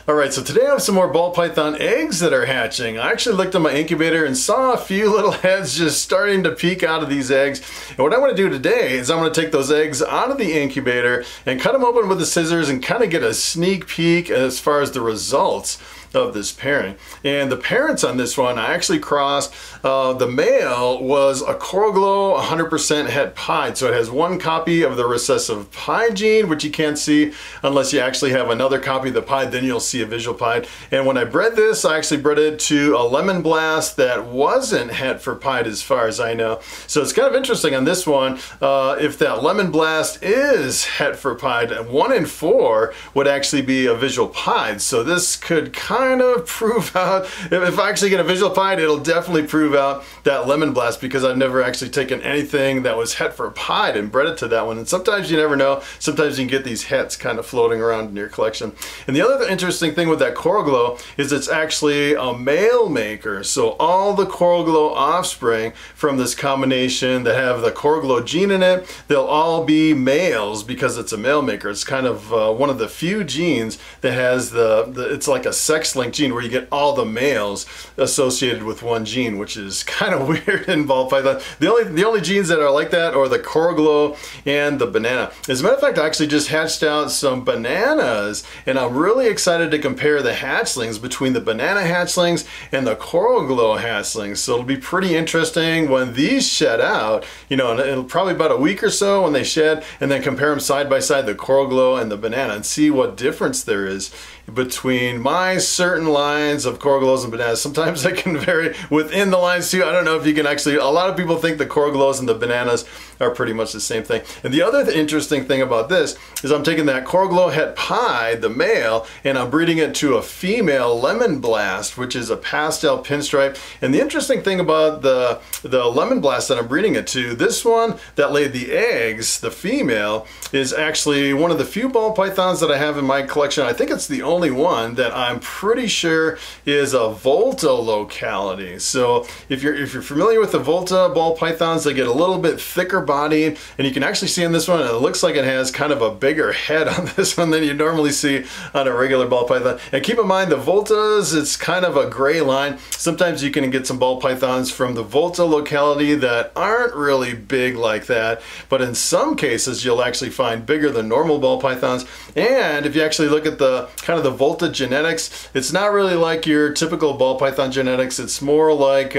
Alright, so today I have some more Ball Python eggs that are hatching. I actually looked at my incubator and saw a few little heads just starting to peek out of these eggs. And what I want to do today is I'm going to take those eggs out of the incubator and cut them open with the scissors and kind of get a sneak peek as far as the results of this pairing. And the parents on this one, I actually crossed, the male was a Coral Glow 100% het pied, so it has one copy of the recessive pied gene, which you can't see unless you actually have another copy of the pied, then you'll see a visual pied. And when I bred this, I actually bred it to a lemon blast that wasn't het for pied as far as I know. So it's kind of interesting on this one, if that lemon blast is het for pied, 1 in 4 would actually be a visual pied. So this could kind of prove out, if I actually get a visual pied, it'll definitely prove out that lemon blast, because I've never actually taken anything that was het for pied and bred it to that one. And sometimes you never know, sometimes you can get these hets kind of floating around in your collection. And the other interesting thing with that Coral Glow is it's actually a male maker. So all the Coral Glow offspring from this combination that have the Coral Glow gene in it, they'll all be males because it's a male maker. It's kind of one of the few genes that has it's like a sex-linked gene where you get all the males associated with one gene, which is kind of weird in Ball Python. The only genes that are like that are the Coral Glow and the banana. As a matter of fact, I actually just hatched out some bananas, and I'm really excited to compare the hatchlings between the banana hatchlings and the Coral Glow hatchlings. So it'll be pretty interesting when these shed out, you know, and it'll probably about a week or so when they shed, and then compare them side by side, the Coral Glow and the banana, and see what difference there is between my certain lines of Coral Glows and bananas. Sometimes I can vary within the lines too. I don't know if you can actually, a lot of people think the Coral Glows and the bananas are pretty much the same thing. And the other interesting thing about this is I'm taking that Coral Glow het pied, the male, and I'm breeding it to a female lemon blast, which is a pastel pinstripe. And the interesting thing about the lemon blast that I'm breeding it to, this one that laid the eggs, the female, is actually one of the few ball pythons that I have in my collection. I think it's the only one that I'm pretty sure is a Volta locality. So if you're familiar with the Volta ball pythons, they get a little bit thicker bodied, and you can actually see in this one, it looks like it has kind of a bigger head on this one than you normally see on a regular ball python. And keep in mind, the Voltas, it's kind of a gray line. Sometimes you can get some ball pythons from the Volta locality that aren't really big like that, but in some cases you'll actually find bigger than normal ball pythons. And if you actually look at the kind of the Volta genetics, it's not really like your typical ball python genetics. It's more like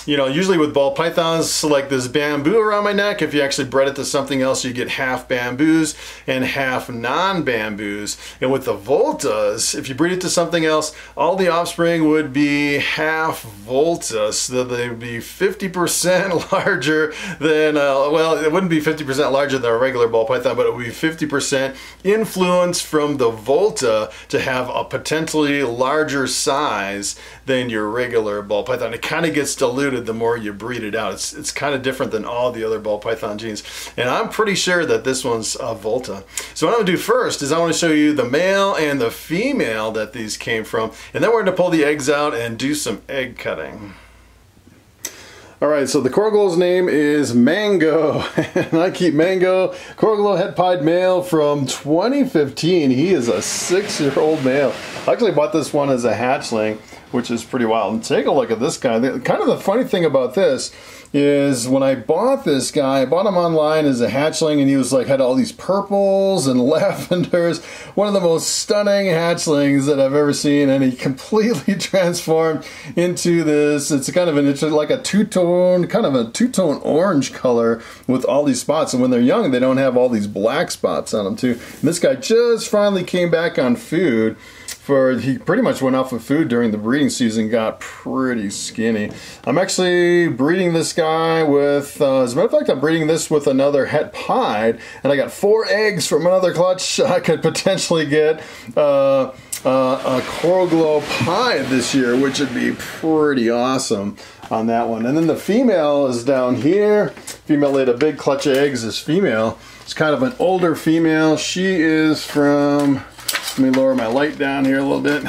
you know, usually with ball pythons, like this bamboo around my neck, if you actually bred it to something else, you get half bamboos and half non-bamboos. And with the Voltas, if you breed it to something else, all the offspring would be half Volta, so they would be 50% larger than, well, it wouldn't be 50% larger than a regular ball python, but it would be 50% influence from the Volta to have a potentially larger size than your regular ball python. It kind of gets diluted the more you breed it out. It's kind of different than all the other ball python genes, and I'm pretty sure that this one's a Volta. So what I'm gonna do first is I want to show you the male and the female that these came from, and then we're going to pull the eggs out and do some egg cutting. Alright, so the Coral Glow's name is Mango, and I keep Mango, Coral Glow het pied male from 2015. He is a 6-year-old male. I actually bought this one as a hatchling, which is pretty wild. And take a look at this guy. Kind of the funny thing about this is when I bought this guy, I bought him online as a hatchling, and he was like, had all these purples and lavenders. One of the most stunning hatchlings that I've ever seen, and he completely transformed into this. It's kind of like a two-tone, kind of a two-tone orange color with all these spots. And when they're young, they don't have all these black spots on them too. And this guy just finally came back on food. He pretty much went off of food during the breeding season, got pretty skinny. I'm actually breeding this guy with, as a matter of fact, I'm breeding this with another het pied, and I got 4 eggs from another clutch. I could potentially get a Coral Glow pied this year, which would be pretty awesome on that one. And then the female is down here. Female laid a big clutch of eggs. This female, it's kind of an older female. She is from, let me lower my light down here a little bit.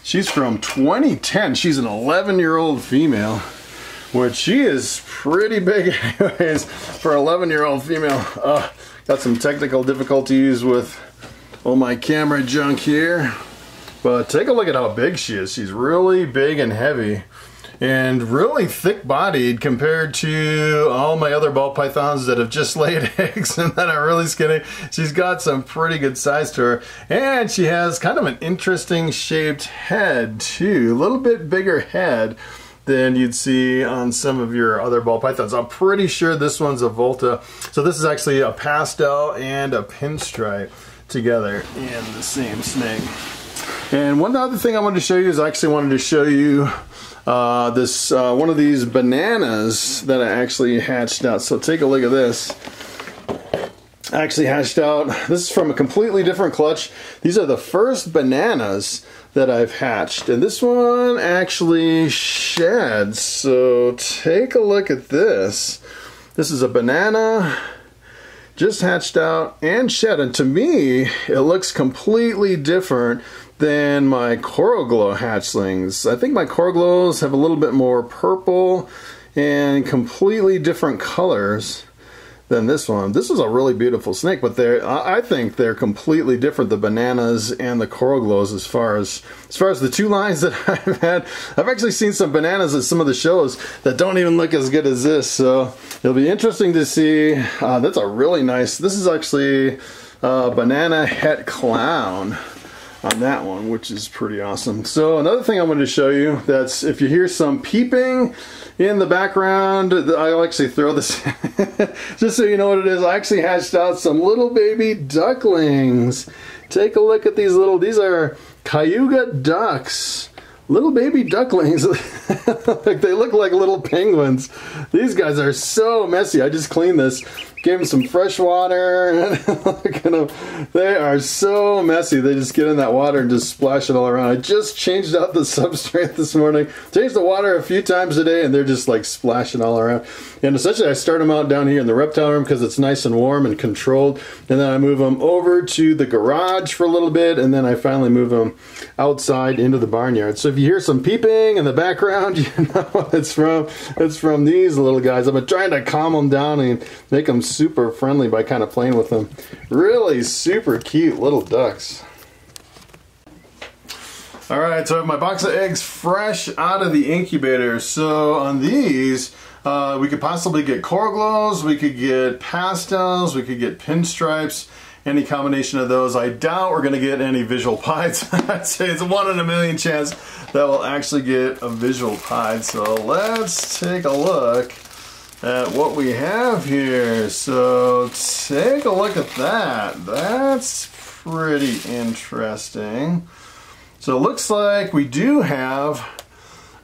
She's from 2010. She's an 11-year-old female, which she is pretty big anyways for an 11-year-old female. Got some technical difficulties with all my camera junk here. But take a look at how big she is. She's really big and heavy and really thick-bodied compared to all my other ball pythons that have just laid eggs and that are really skinny. She's got some pretty good size to her, and she has kind of an interesting shaped head too, a little bit bigger head than you'd see on some of your other ball pythons. I'm pretty sure this one's a Volta. So this is actually a pastel and a pinstripe together in the same snake. And one other thing I wanted to show you is I actually wanted to show you one of these bananas that I actually hatched out. So take a look at this. I actually hatched out, this is from a completely different clutch. These are the first bananas that I've hatched, and this one actually sheds. So take a look at this. This is a banana just hatched out and shed, and to me it looks completely different than my Coral Glow hatchlings. I think my Coral Glows have a little bit more purple and completely different colors than this one. This is a really beautiful snake, but I think they're completely different, the bananas and the Coral Glows, as far as the two lines that I've had. I've actually seen some bananas at some of the shows that don't even look as good as this, so it'll be interesting to see. That's a really nice, this is actually Banana Het Clown on that one, which is pretty awesome. So another thing I wanted to show you, that's if you hear some peeping in the background, I'll actually throw this just so you know what it is. I actually hatched out some little baby ducklings. Take a look at these these are Cayuga ducks. Little baby ducklings. They look like little penguins. These guys are so messy. I just cleaned this, gave them some fresh water. Look at them. They are so messy. They just get in that water and just splash it all around. I just changed out the substrate this morning. Changed the water a few times a day, and they're just like splashing all around. And essentially I start them out down here in the reptile room because it's nice and warm and controlled. And then I move them over to the garage for a little bit, and then I finally move them outside into the barnyard. So if you hear some peeping in the background, you know what it's from. It's from these little guys. I've been trying to calm them down and make them super friendly by kind of playing with them. Really super cute little ducks. Alright, so I have my box of eggs fresh out of the incubator. So on these, we could possibly get Coral Glows, we could get pastels, we could get pinstripes, any combination of those. I doubt we're going to get any visual pies. I'd say it's 1 in a million chance that we'll actually get a visual pie. So let's take a look at what we have here. So take a look at that. That's pretty interesting. So it looks like we do have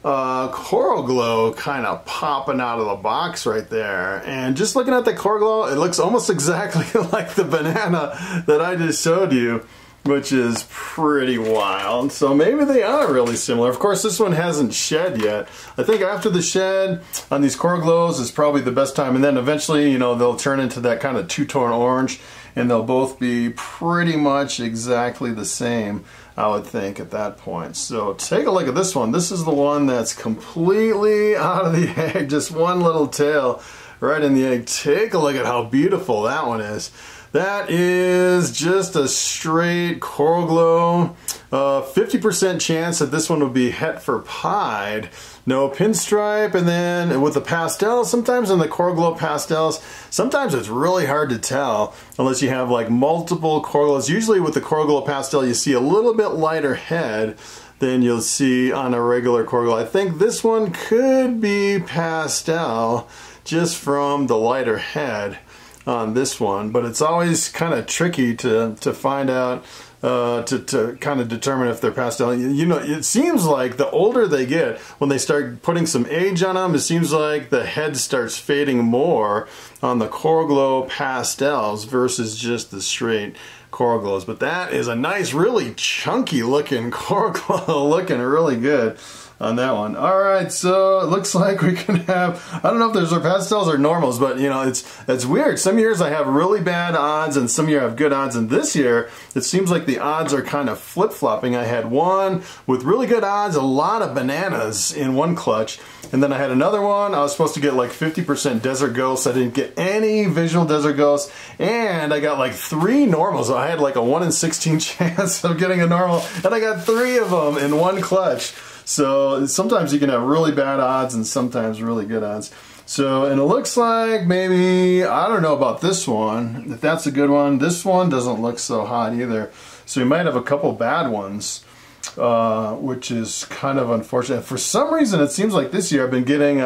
Coral Glow kind of popping out of the box right there. And just looking at the Coral Glow, it looks almost exactly like the banana that I just showed you, which is pretty wild. So maybe they are really similar. Of course, this one hasn't shed yet. I think after the shed on these Coral Glows is probably the best time. And then eventually, you know, they'll turn into that kind of two-tone orange, and they'll both be pretty much exactly the same, I would think, at that point. So take a look at this one. This is the one that's completely out of the egg, just one little tail right in the egg. Take a look at how beautiful that one is. That is just a straight Coral Glow. 50% chance that this one would be het for pied. No pinstripe, and then with the pastels, sometimes in the Coral Glow pastels, sometimes it's really hard to tell unless you have like multiple Coral Glows. Usually with the Coral Glow pastel, you see a little bit lighter head than you'll see on a regular Coral Glow. I think this one could be pastel just from the lighter head on this one, but it's always kind of tricky to find out, to kind of determine if they're pastel. You know, it seems like the older they get, when they start putting some age on them, it seems like the head starts fading more on the Coral Glow pastels versus just the straight Coral Glows. But that is a nice, really chunky looking Coral Glow, looking really good on that one. Alright, so it looks like we can have, I don't know if those are pastels or normals, but you know, it's weird. Some years I have really bad odds and some years I have good odds, and this year it seems like the odds are kind of flip-flopping. I had one with really good odds, a lot of bananas in one clutch, and then I had another one, I was supposed to get like 50% desert ghosts. I didn't get any visual desert ghosts, and I got like 3 normals. so I had like a 1 in 16 chance of getting a normal, and I got 3 of them in one clutch. So sometimes you can have really bad odds and sometimes really good odds. So, and it looks like maybe, I don't know about this one, if that's a good one. This one doesn't look so hot either. So you might have a couple bad ones, which is kind of unfortunate. For some reason, it seems like this year I've been getting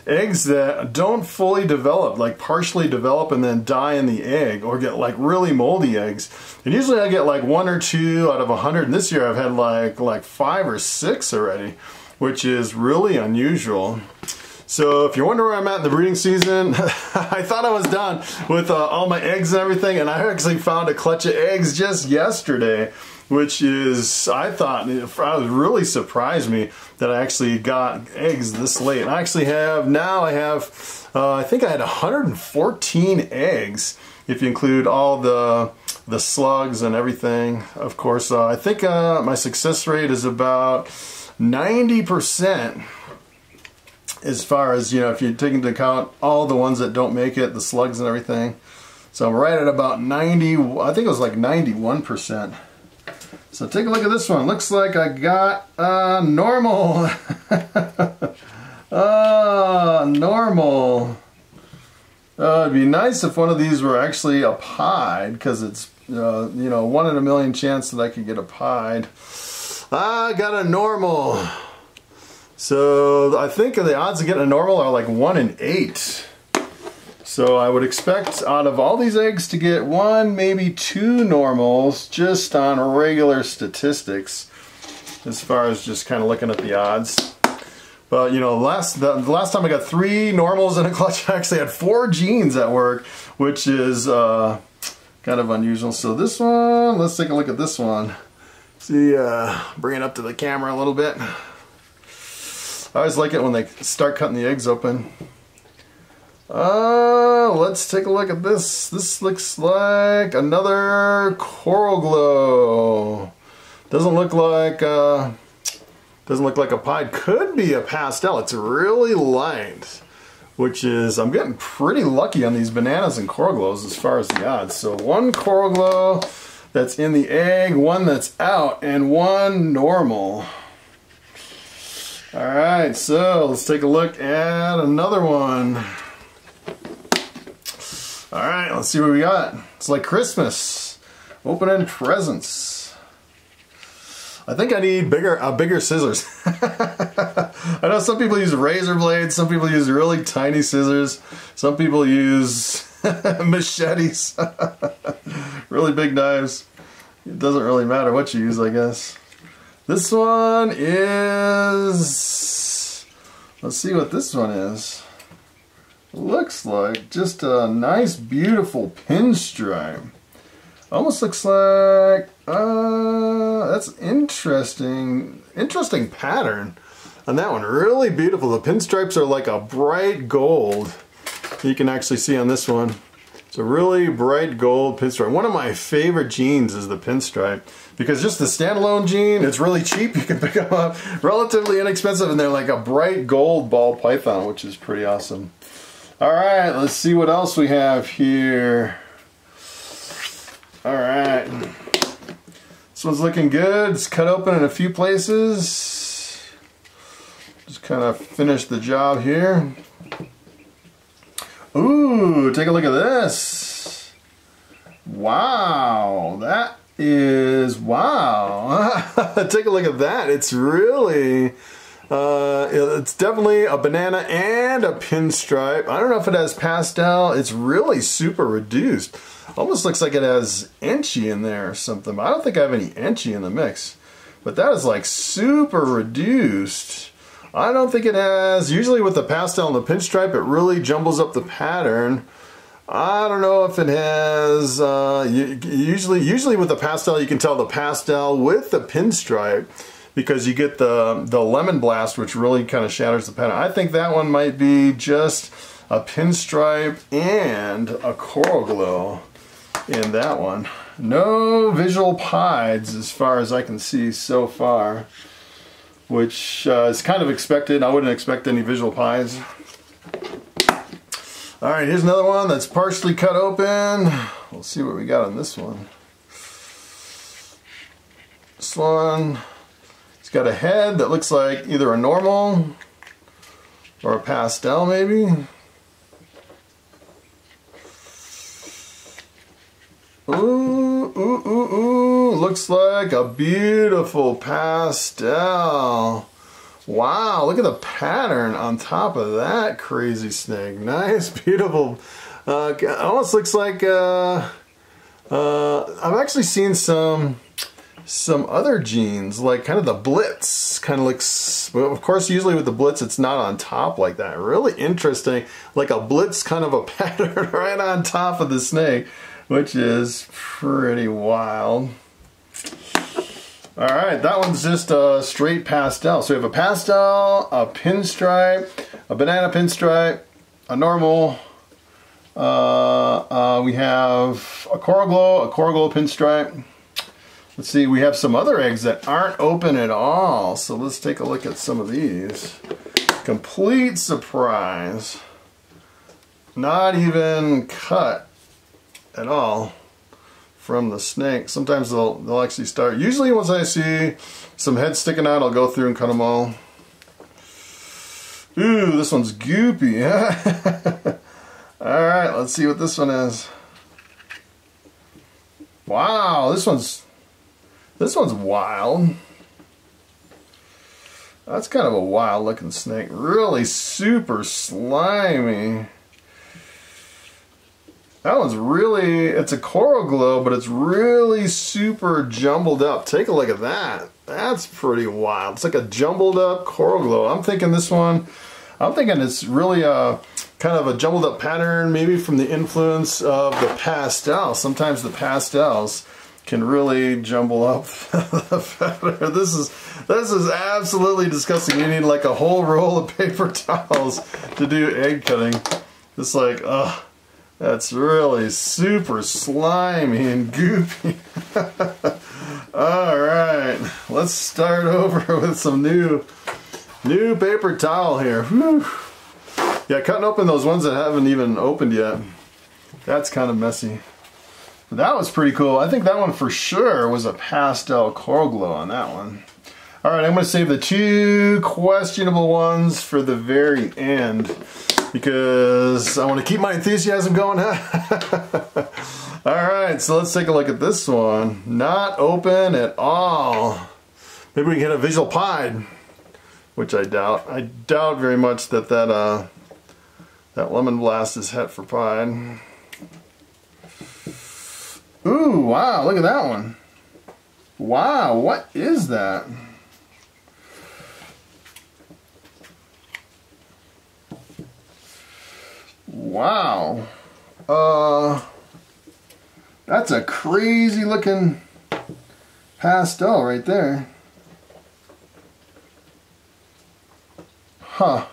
eggs that don't fully develop, like partially develop and then die in the egg, or get like really moldy eggs. And usually I get like 1 or 2 out of 100, and this year I've had like 5 or 6 already, which is really unusual. So if you're wondering where I'm at in the breeding season, I thought I was done with all my eggs and everything, and I actually found a clutch of eggs just yesterday, which is, I thought, it really surprised me that I actually got eggs this late. I actually have, now I have, I think I had 114 eggs, if you include all the slugs and everything. Of course, I think my success rate is about 90%. As far as, you know, if you take into account all the ones that don't make it, the slugs and everything. So I'm right at about 90, I think it was like 91%. So take a look at this one. Looks like I got normal. Normal. It'd be nice if one of these were actually a pied, because it's, you know, 1 in a million chance that I could get a pied. I got a normal. So I think the odds of getting a normal are like 1 in 8. So I would expect out of all these eggs to get 1, maybe 2 normals, just on regular statistics, as far as just kind of looking at the odds. But you know, the last time I got 3 normals in a clutch, I actually had 4 genes at work, which is kind of unusual. So this one, let's take a look at this one. See, bring it up to the camera a little bit. I always like it when they start cutting the eggs open. Let's take a look at this. This looks like another coral glow. Doesn't look like a pied. Could be a pastel. It's really light, which is, I'm getting pretty lucky on these bananas and coral glows as far as the odds. So 1 coral glow that's in the egg, 1 that's out, and 1 normal. Alright, so let's take a look at another one. Alright, let's see what we got. It's like Christmas. Opening presents. I think I need bigger scissors. I know some people use razor blades, some people use really tiny scissors, some people use machetes, really big knives. It doesn't really matter what you use, I guess. This one is, let's see what this one is. Looks like just a nice, beautiful pinstripe. Almost looks like, that's interesting. Interesting pattern on that one. Really beautiful. The pinstripes are like a bright gold. You can actually see on this one. It's a really bright gold pinstripe. One of my favorite jeans is the pinstripe, because just the standalone jean, it's really cheap. You can pick them up relatively inexpensive, and they're like a bright gold ball python, which is pretty awesome. All right, let's see what else we have here. All right, this one's looking good. It's cut open in a few places. Just kind of finish the job here. Ooh, take a look at this. Wow, that is, wow. Take a look at that. It's really, it's definitely a banana and a pinstripe. I don't know if it has pastel. It's really super reduced. Almost looks like it has Enchi in there or something. I don't think I have any Enchi in the mix. But that is like super reduced. I don't think it has, usually with the pastel and the pinstripe, it really jumbles up the pattern. I don't know if it has, usually with the pastel you can tell the pastel with the pinstripe, because you get the lemon blast, which really kind of shatters the pattern. I think that one might be just a pinstripe and a coral glow in that one. No visual pieds as far as I can see so far, which is kind of expected. I wouldn't expect any visual pies. All right, here's another one that's partially cut open. We'll see what we got on this one. This one, it's got a head that looks like either a normal or a pastel maybe. Ooh, ooh, ooh, ooh, looks like a beautiful pastel. Wow, look at the pattern on top of that crazy snake. Nice, beautiful. Almost looks like, I've actually seen some other jeans, like kind of the Blitz, kind of looks, well, of course usually with the Blitz it's not on top like that. Really interesting, like a Blitz kind of a pattern right on top of the snake, which is pretty wild. Alright, that one's just a straight pastel. So we have a pastel, a pinstripe, a banana pinstripe, a normal, we have a coral glow pinstripe. Let's see, we have some other eggs that aren't open at all. So let's take a look at some of these. Complete surprise. Not even cut at all from the snake. Sometimes they'll actually start. Usually once I see some heads sticking out, I'll go through and cut them all. Ooh, this one's goopy. Alright, let's see what this one is. Wow, this one's wild. That's kind of a wild looking snake. Really super slimy. That one's really, it's a coral glow, but it's really super jumbled up. Take a look at that. That's pretty wild. It's like a jumbled up coral glow. I'm thinking this one, I'm thinking it's really a kind of a jumbled up pattern, maybe from the influence of the pastel. Sometimes the pastels can really jumble up the pattern. This is absolutely disgusting. You need like a whole roll of paper towels to do egg cutting. It's like, ugh. That's really super slimy and goopy. Alright, let's start over with some new paper towel here. Whew. Yeah, cutting open those ones that haven't even opened yet. That's kind of messy. But that was pretty cool. I think that one for sure was a pastel coral glow on that one. Alright, I'm going to save the two questionable ones for the very end, because I want to keep my enthusiasm going. Alright, so let's take a look at this one. Not open at all. Maybe we can get a visual pied, which I doubt. I doubt very much that that lemon blast is het for pied. Ooh, wow, look at that one. Wow, what is that? Wow. That's a crazy looking pastel right there. Huh.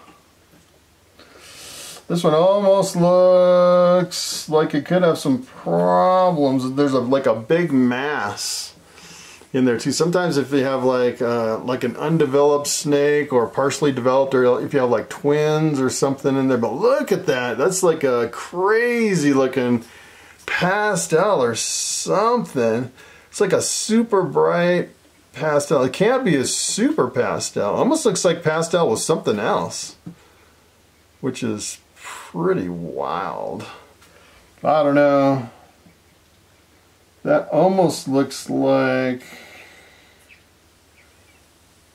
This one almost looks like it could have some problems. There's like a big mass in there too. Sometimes if you have like an undeveloped snake or partially developed, or if you have like twins or something in there, but look at that. That's like a crazy looking pastel or something. It's like a super bright pastel. It can't be a super pastel. It almost looks like pastel with something else, which is pretty wild. I don't know. That almost looks like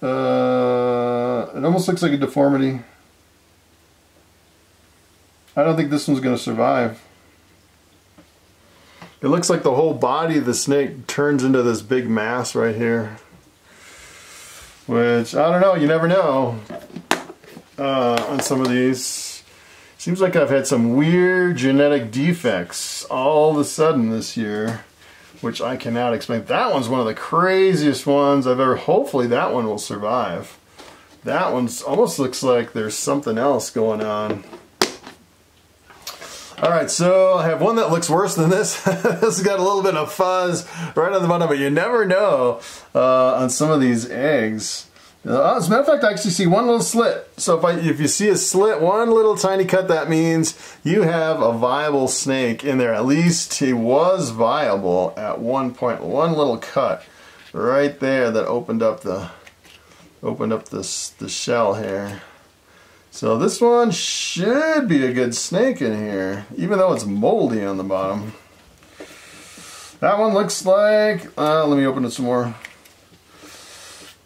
it almost looks like a deformity. I don't think this one's going to survive. It looks like the whole body of the snake turns into this big mass right here, which I don't know, you never know on some of these. Seems like I've had some weird genetic defects all of a sudden this year, which I cannot explain. That one's one of the craziest ones I've ever. Hopefully that one will survive. That one's almost looks like there's something else going on. Alright, so I have one that looks worse than this. This has got a little bit of fuzz right on the bottom, but you never know on some of these eggs. As a matter of fact, I actually see one little slit. So if you see a slit, one little tiny cut, that means you have a viable snake in there. At least he was viable at one point. One little cut right there that opened up the shell here. So this one should be a good snake in here, even though it's moldy on the bottom. That one looks like, let me open it some more.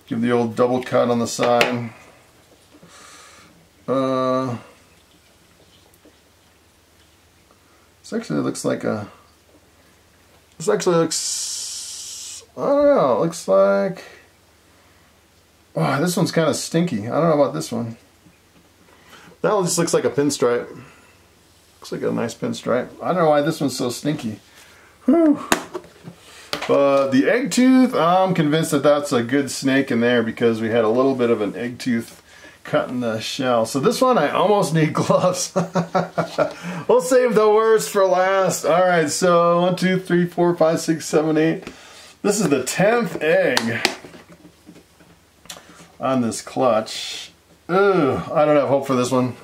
Give the old double cut on the side. This actually looks like a, this actually looks, I don't know, it looks like, oh, this one's kind of stinky. I don't know about this one. That one just looks like a pinstripe. Looks like a nice pinstripe. I don't know why this one's so stinky. Whew. But the egg tooth, I'm convinced that that's a good snake in there because we had a little bit of an egg tooth cut in the shell. So this one I almost need gloves. We'll save the worst for last. Alright, so 1, 2, 3, 4, 5, 6, 7, 8. This is the 10th egg on this clutch. Ugh, I don't have hope for this one.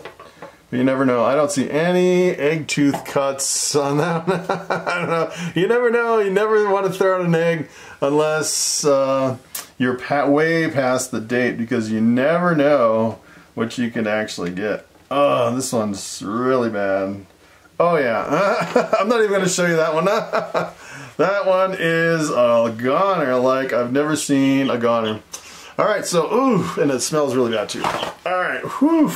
But you never know. I don't see any egg tooth cuts on that one. I don't know. You never know. You never want to throw out an egg unless you're way past the date, because you never know what you can actually get. Oh, this one's really bad. Oh yeah. I'm not even going to show you that one. That one is a goner like I've never seen a goner. Alright, so, ooh, and it smells really bad too. Alright, whew.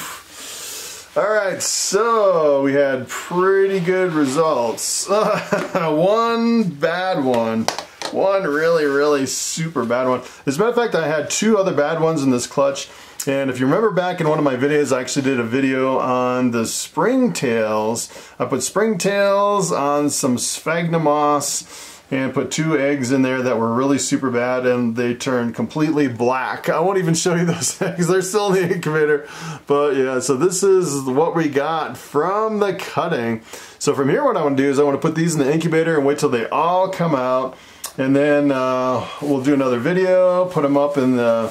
Alright, so we had pretty good results. One bad one. One really super bad one. As a matter of fact, I had 2 other bad ones in this clutch. And if you remember back in one of my videos, I actually did a video on the springtails. I put springtails on some sphagnum moss and put 2 eggs in there that were really super bad, and they turned completely black. I won't even show you those eggs. They're still in the incubator. But yeah, so this is what we got from the cutting. So from here, what I want to do is I want to put these in the incubator and wait till they all come out. And then we'll do another video, put them up in the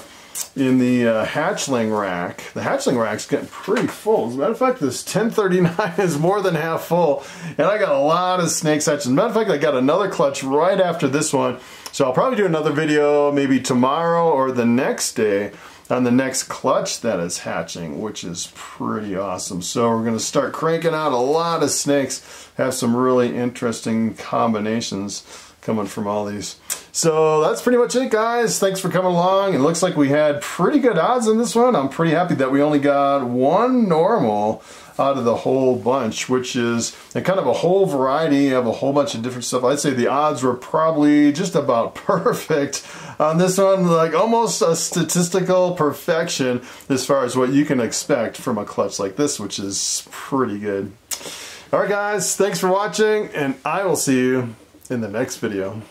hatchling rack. The hatchling rack's getting pretty full. As a matter of fact, this 1039 is more than half full, and I got a lot of snakes hatching. As a matter of fact, I got another clutch right after this one, so I'll probably do another video maybe tomorrow or the next day on the next clutch that is hatching, which is pretty awesome. So we're going to start cranking out a lot of snakes, have some really interesting combinations coming from all these. So that's pretty much it, guys. Thanks for coming along. It looks like we had pretty good odds in this one. I'm pretty happy that we only got 1 normal out of the whole bunch, which is kind of a whole variety of a whole bunch of different stuff. I'd say the odds were probably just about perfect on this one, like almost a statistical perfection as far as what you can expect from a clutch like this, which is pretty good. Alright guys, thanks for watching, and I will see you in the next video.